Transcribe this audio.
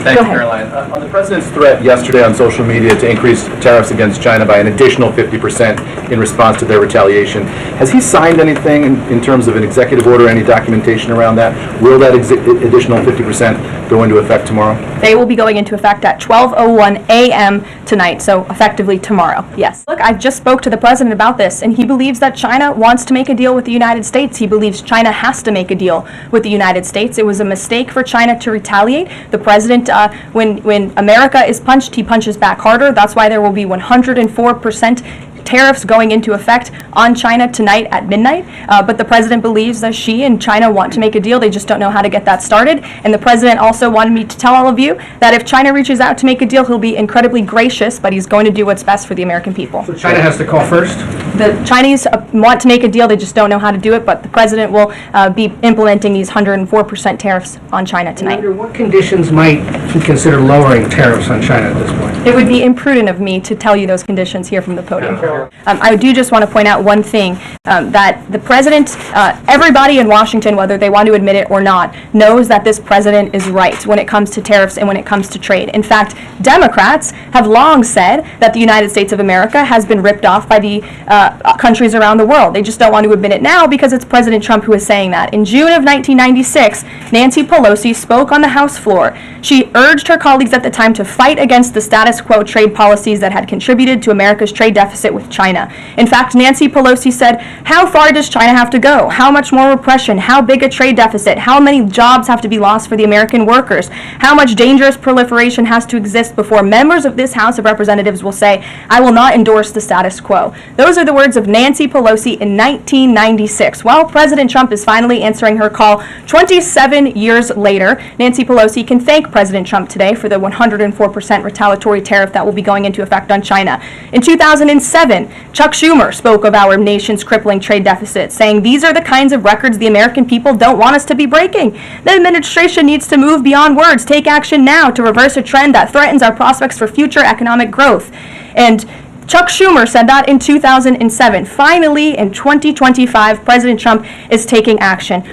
Thanks, Caroline. On the president's threat yesterday on social media to increase tariffs against China by an additional 50% in response to their retaliation, has he signed anything in terms of an executive order, any documentation around that? Will that additional 50% go into effect tomorrow? They will be going into effect at 12:01 a.m. tonight, so effectively tomorrow, yes. Look, I just spoke to the president about this, and he believes that China wants to make a deal with the United States. He believes China has to make a deal with the United States. It was a mistake for China to retaliate. The president, when America is punched, he punches back harder. That's why there will be 104% tariffs going into effect on China tonight at midnight. But the president believes that she and China want to make a deal. They just don't know how to get that started. And the president also wanted me to tell all of you that if China reaches out to make a deal, he'll be incredibly gracious, but he's going to do what's best for the American people. So China has to call first? The Chinese want to make a deal. They just don't know how to do it. But the president will be implementing these 104% tariffs on China tonight. Under what conditions might he consider lowering tariffs on China at this point? It would be imprudent of me to tell you those conditions here from the podium. I do just want to point out one thing, that the president, everybody in Washington, whether they want to admit it or not, knows that this president is right when it comes to tariffs and when it comes to trade. In fact, Democrats have long said that the United States of America has been ripped off by the countries around the world. They just don't want to admit it now because it's President Trump who is saying that. In June of 1996, Nancy Pelosi spoke on the House floor. She urged her colleagues at the time to fight against the status quo trade policies that had contributed to America's trade deficit with China. In fact, Nancy Pelosi said, how far does China have to go? How much more repression? How big a trade deficit? How many jobs have to be lost for the American workers? How much dangerous proliferation has to exist before members of this House of Representatives will say, I will not endorse the status quo? Those are the words of Nancy Pelosi in 1996. While President Trump is finally answering her call 27 years later, Nancy Pelosi can thank President Trump today for the 104% retaliatory tariff that will be going into effect on China. In 2007, Chuck Schumer spoke of our nation's crippling trade deficit, saying these are the kinds of records the American people don't want us to be breaking. The administration needs to move beyond words, take action now to reverse a trend that threatens our prospects for future economic growth. And Chuck Schumer said that in 2007. Finally, in 2025, President Trump is taking action.